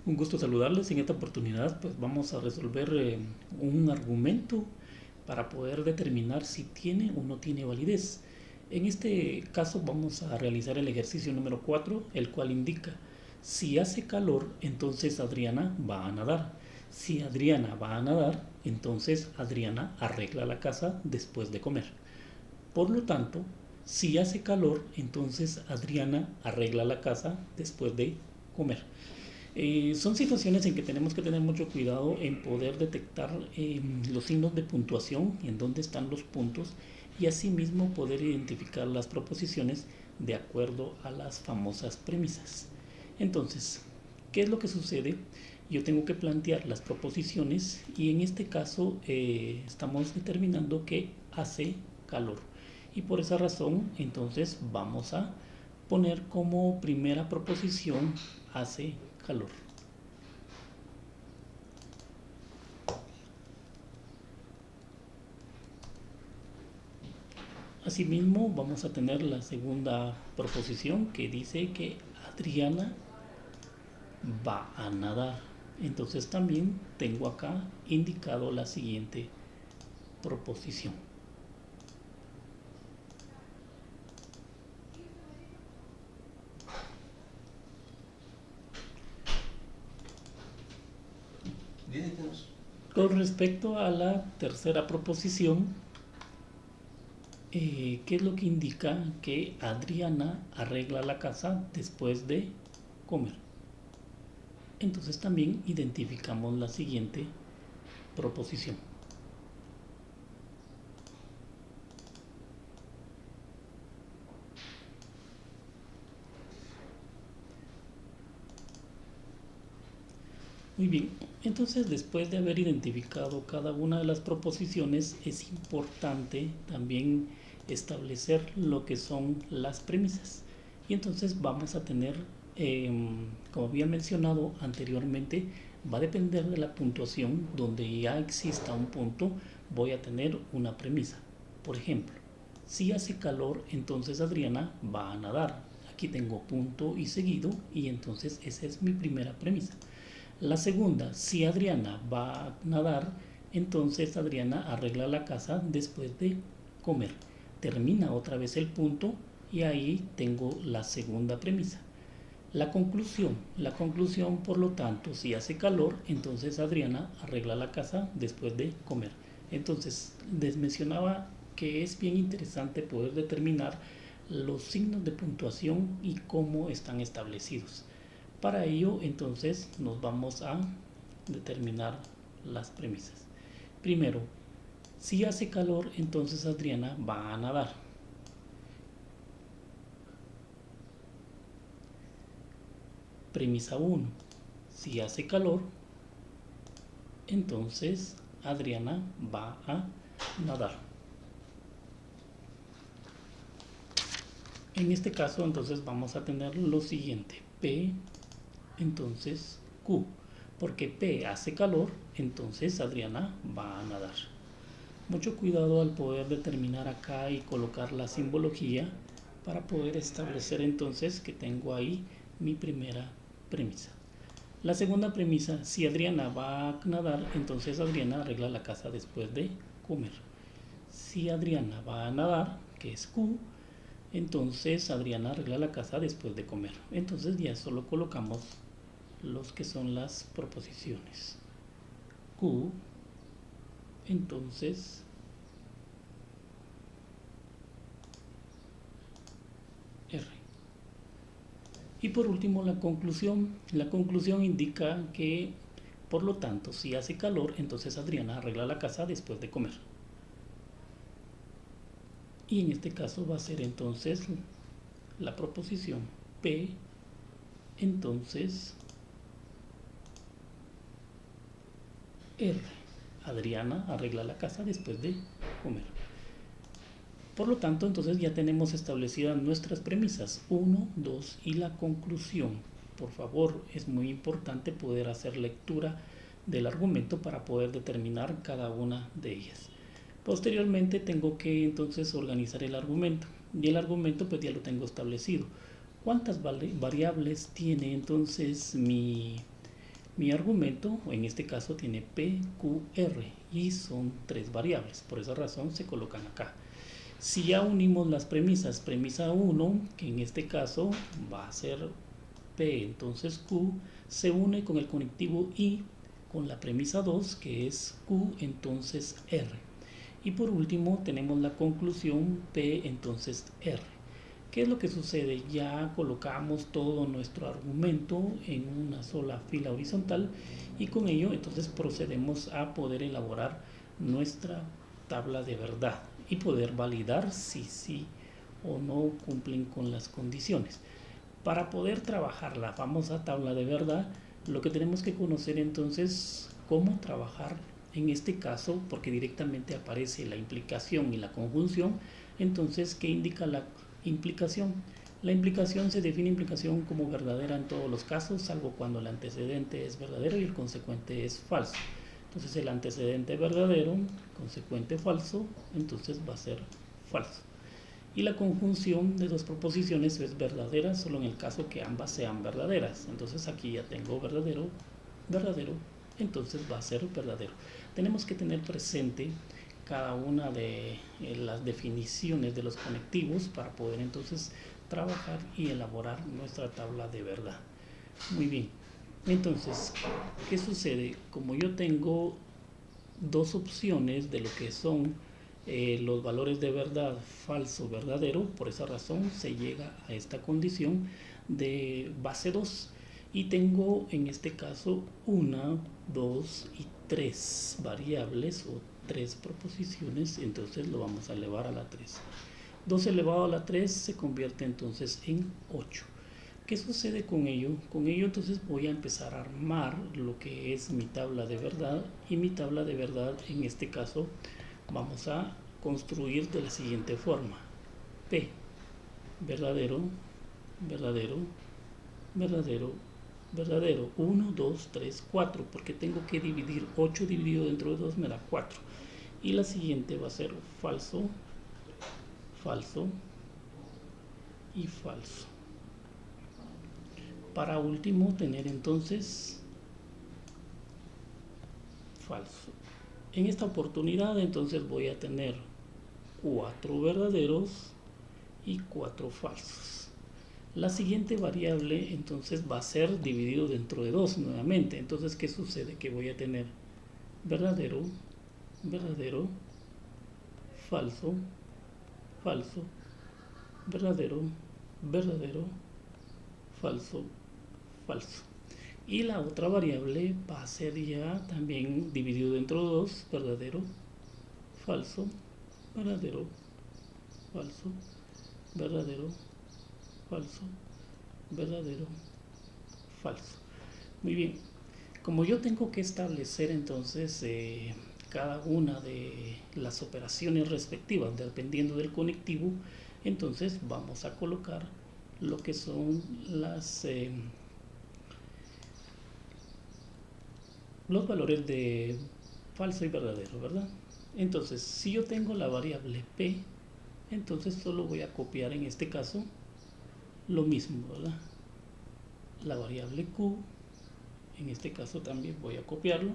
Un gusto saludarles. En esta oportunidad pues vamos a resolver un argumento para poder determinar si tiene o no tiene validez. En este caso vamos a realizar el ejercicio número 4, el cual indica: si hace calor, entonces Adriana va a nadar. Si Adriana va a nadar, entonces Adriana arregla la casa después de comer. Por lo tanto, si hace calor, entonces Adriana arregla la casa después de comer. Son situaciones en que tenemos que tener mucho cuidado en poder detectar los signos de puntuación, en dónde están los puntos, y asimismo poder identificar las proposiciones de acuerdo a las famosas premisas. Entonces, ¿qué es lo que sucede? Yo tengo que plantear las proposiciones y en este caso estamos determinando que hace calor. Y por esa razón, entonces vamos a poner como primera proposición hace calor. Asimismo, vamos a tener la segunda proposición que dice que Adriana va a nadar. Entonces también tengo acá indicado la siguiente proposición. Con respecto a la tercera proposición, ¿qué es lo que indica? Que Adriana arregla la casa después de comer. Entonces también identificamos la siguiente proposición. Muy bien, entonces después de haber identificado cada una de las proposiciones, es importante también establecer lo que son las premisas. Y entonces vamos a tener, como había mencionado anteriormente, va a depender de la puntuación. Donde ya exista un punto, voy a tener una premisa. Por ejemplo, si hace calor, entonces Adriana va a nadar. Aquí tengo punto y seguido, y entonces esa es mi primera premisa. La segunda, si Adriana va a nadar, entonces Adriana arregla la casa después de comer. Termina otra vez el punto y ahí tengo la segunda premisa. La conclusión, por lo tanto, si hace calor, entonces Adriana arregla la casa después de comer. Entonces, les mencionaba que es bien interesante poder determinar los signos de puntuación y cómo están establecidos. Para ello, entonces, nos vamos a determinar las premisas. Primero, si hace calor, entonces Adriana va a nadar. Premisa 1. Si hace calor, entonces Adriana va a nadar. En este caso, entonces vamos a tener lo siguiente: P, entonces Q. Porque P hace calor, entonces Adriana va a nadar. Mucho cuidado al poder determinar acá y colocar la simbología para poder establecer entonces que tengo ahí mi primera premisa. La segunda premisa: si Adriana va a nadar, entonces Adriana arregla la casa después de comer. Si Adriana va a nadar, que es Q, entonces Adriana arregla la casa después de comer. Entonces ya solo colocamos los que son las proposiciones. Q, entonces R. Y por último la conclusión. La conclusión indica que, por lo tanto, si hace calor, entonces Adriana arregla la casa después de comer. Y en este caso va a ser entonces la proposición P, entonces R. Adriana arregla la casa después de comer. Por lo tanto, entonces ya tenemos establecidas nuestras premisas 1, 2 y la conclusión. Por favor, es muy importante poder hacer lectura del argumento para poder determinar cada una de ellas. Posteriormente tengo que entonces organizar el argumento, y el argumento pues ya lo tengo establecido. ¿Cuántas variables tiene entonces mi Mi argumento, en este caso, tiene P, Q, R y son 3 variables. Por esa razón se colocan acá. Si ya unimos las premisas, premisa 1, que en este caso va a ser P, entonces Q, se une con el conectivo I con la premisa 2, que es Q, entonces R. Y por último tenemos la conclusión P, entonces R. ¿Qué es lo que sucede? Ya colocamos todo nuestro argumento en una sola fila horizontal y con ello entonces procedemos a poder elaborar nuestra tabla de verdad y poder validar si sí o no cumplen con las condiciones. Para poder trabajar la famosa tabla de verdad, lo que tenemos que conocer entonces cómo trabajar en este caso, porque directamente aparece la implicación y la conjunción. Entonces, ¿qué indica la implicación? La implicación se define implicación como verdadera en todos los casos, salvo cuando el antecedente es verdadero y el consecuente es falso. Entonces el antecedente verdadero, consecuente falso, entonces va a ser falso. Y la conjunción de dos proposiciones es verdadera solo en el caso que ambas sean verdaderas. Entonces aquí ya tengo verdadero, verdadero, entonces va a ser verdadero. Tenemos que tener presente cada una de las definiciones de los conectivos para poder entonces trabajar y elaborar nuestra tabla de verdad. Muy bien, entonces, ¿qué sucede? Como yo tengo dos opciones de lo que son los valores de verdad, falso, verdadero, por esa razón se llega a esta condición de base 2 y tengo en este caso 1, 2 y 3 variables o 3 proposiciones, entonces lo vamos a elevar a la 3. 2 elevado a la 3 se convierte entonces en 8. ¿Qué sucede con ello? Con ello entonces voy a empezar a armar lo que es mi tabla de verdad y mi tabla de verdad en este caso vamos a construir de la siguiente forma. P, verdadero, verdadero, verdadero, verdadero, 1, 2, 3, 4, porque tengo que dividir 8 dividido dentro de 2 me da 4. Y la siguiente va a ser falso, falso y falso. Para último tener entonces falso. En esta oportunidad entonces voy a tener 4 verdaderos y 4 falsos. La siguiente variable entonces va a ser dividido dentro de 2 nuevamente. Entonces, ¿qué sucede? Que voy a tener verdadero, verdadero, falso, falso, verdadero, verdadero, falso, falso. Y la otra variable va a ser ya también dividido dentro de 2, verdadero, falso, verdadero, falso, verdadero, falso, verdadero, falso. Muy bien, como yo tengo que establecer entonces cada una de las operaciones respectivas dependiendo del conectivo, entonces vamos a colocar lo que son los valores de falso y verdadero, ¿verdad? Entonces, si yo tengo la variable P, entonces solo voy a copiar en este caso lo mismo, ¿verdad? La variable Q, en este caso también voy a copiarlo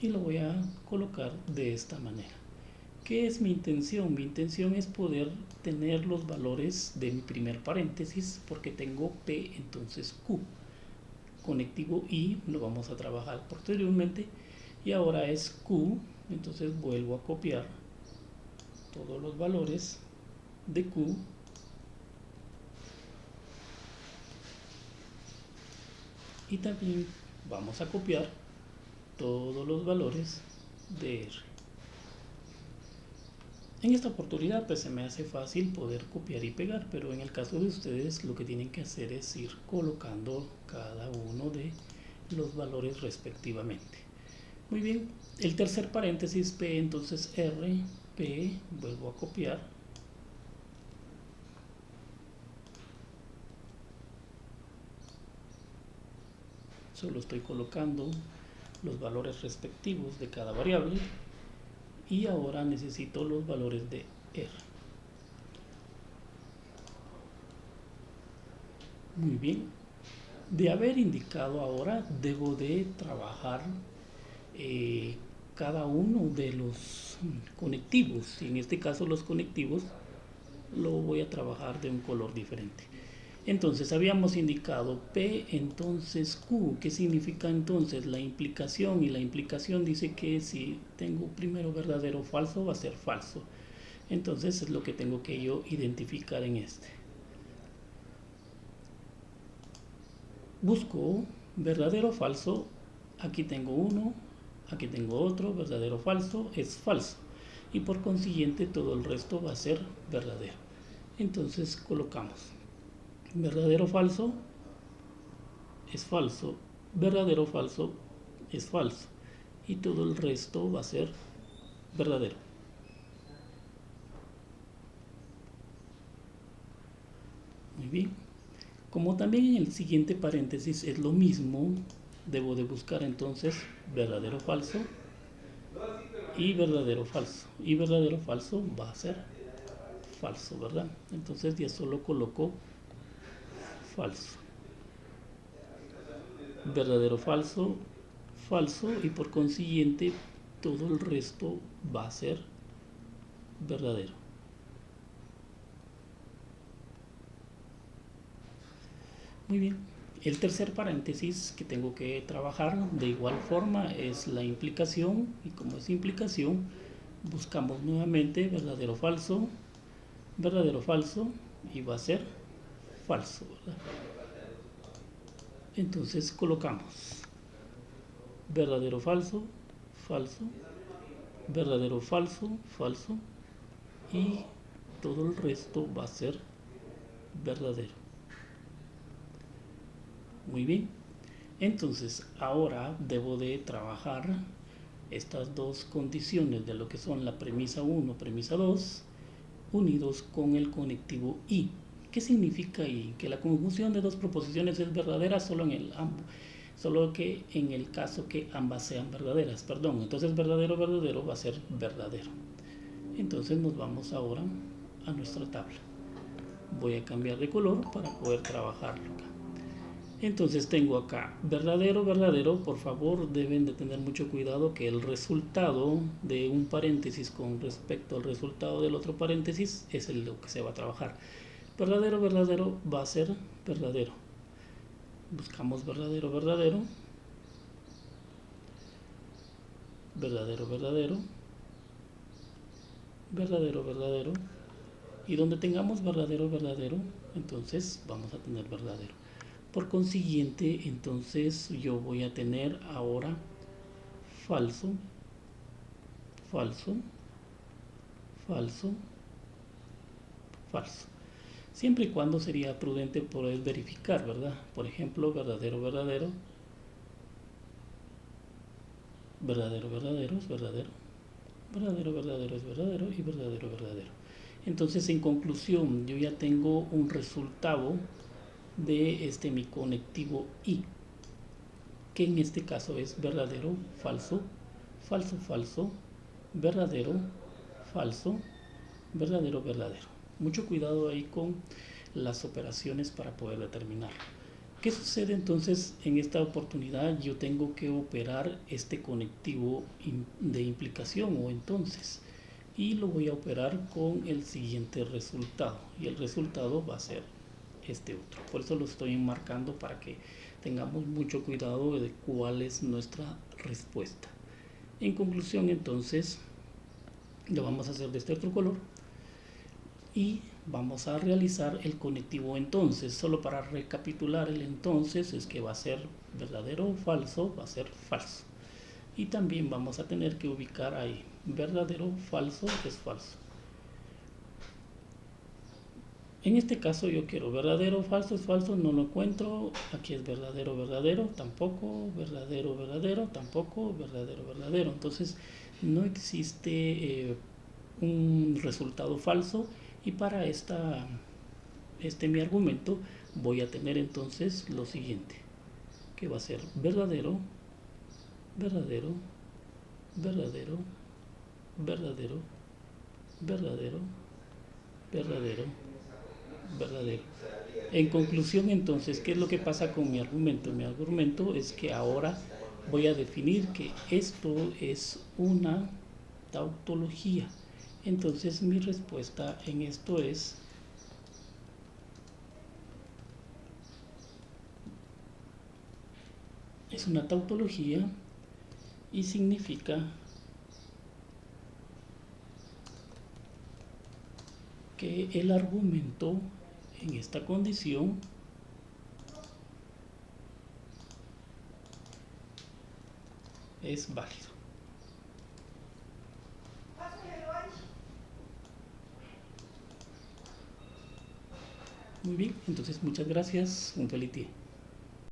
y lo voy a colocar de esta manera. ¿Qué es mi intención? Mi intención es poder tener los valores de mi primer paréntesis porque tengo P, entonces Q. Conectivo I lo vamos a trabajar posteriormente y ahora es Q, entonces vuelvo a copiar todos los valores de Q y también vamos a copiar todos los valores de R. En esta oportunidad pues se me hace fácil poder copiar y pegar, pero en el caso de ustedes lo que tienen que hacer es ir colocando cada uno de los valores respectivamente. Muy bien, el tercer paréntesis P, entonces R, P, vuelvo a copiar. Solo estoy colocando los valores respectivos de cada variable y ahora necesito los valores de R. Muy bien, De haber indicado ahora, debo de trabajar eh, cada uno de los conectivos. En este caso los conectivos lo voy a trabajar de un color diferente. Entonces habíamos indicado P, entonces Q. ¿Qué significa entonces la implicación? Y la implicación dice que si tengo primero verdadero o falso, va a ser falso. Entonces es lo que tengo que yo identificar en este. Busco verdadero o falso. Aquí tengo uno, aquí tengo otro, verdadero o falso, es falso. Y por consiguiente todo el resto va a ser verdadero. Entonces colocamos verdadero o falso, es falso, verdadero o falso, es falso. Y todo el resto va a ser verdadero. Muy bien. Como también en el siguiente paréntesis es lo mismo, debo de buscar entonces verdadero o falso y verdadero falso. Y verdadero falso va a ser falso, ¿verdad? Entonces ya solo coloco falso. Verdadero falso, falso, y por consiguiente todo el resto va a ser verdadero. Muy bien. El tercer paréntesis que tengo que trabajar de igual forma es la implicación, y como es implicación, buscamos nuevamente verdadero falso, y va a ser falso, ¿verdad? Entonces colocamos verdadero falso, falso, verdadero falso, falso, y todo el resto va a ser verdadero. Muy bien. Entonces ahora debo de trabajar estas dos condiciones de lo que son la premisa 1, premisa 2, unidos con el conectivo y. ¿Qué significa y? Que la conjunción de dos proposiciones es verdadera solo que en el caso que ambas sean verdaderas, perdón. Entonces verdadero, verdadero va a ser verdadero. Entonces nos vamos ahora a nuestra tabla. Voy a cambiar de color para poder trabajarlo acá. Entonces tengo acá verdadero, verdadero. Por favor deben de tener mucho cuidado que el resultado de un paréntesis con respecto al resultado del otro paréntesis es lo que se va a trabajar. Verdadero, verdadero va a ser verdadero. Buscamos verdadero, verdadero. Verdadero, verdadero. Verdadero, verdadero. Y donde tengamos verdadero, verdadero, entonces vamos a tener verdadero. Por consiguiente, entonces yo voy a tener ahora falso, falso, falso, falso. Siempre y cuando sería prudente poder verificar, ¿verdad? Por ejemplo, verdadero, verdadero, verdadero, verdadero es verdadero, verdadero, verdadero es verdadero y verdadero, verdadero. Entonces, en conclusión, yo ya tengo un resultado de mi conectivo y, que en este caso es verdadero, falso, falso, falso, verdadero, falso, verdadero, verdadero. Mucho cuidado ahí con las operaciones para poder determinar. ¿Qué sucede entonces en esta oportunidad? Yo tengo que operar este conectivo de implicación o entonces, y lo voy a operar con el siguiente resultado, y el resultado va a ser este otro. Por eso lo estoy enmarcando para que tengamos mucho cuidado de cuál es nuestra respuesta. En conclusión, entonces, lo vamos a hacer de este otro color y vamos a realizar el conectivo entonces. Solo para recapitular, el entonces es que va a ser verdadero o falso, va a ser falso. Y también vamos a tener que ubicar ahí verdadero, falso, es falso. En este caso yo quiero verdadero, falso, es falso, no lo encuentro. Aquí es verdadero, verdadero, tampoco, verdadero, verdadero, tampoco, verdadero, verdadero. Entonces no existe un resultado falso, y para mi argumento voy a tener entonces lo siguiente, que va a ser verdadero, verdadero, verdadero, verdadero, verdadero, verdadero, verdadero. En conclusión, entonces, ¿qué es lo que pasa con mi argumento? Mi argumento es que ahora voy a definir que esto es una tautología. Entonces, mi respuesta en esto es una tautología y significa que el argumento en esta condición es válido. Muy bien, entonces muchas gracias, un feliz día.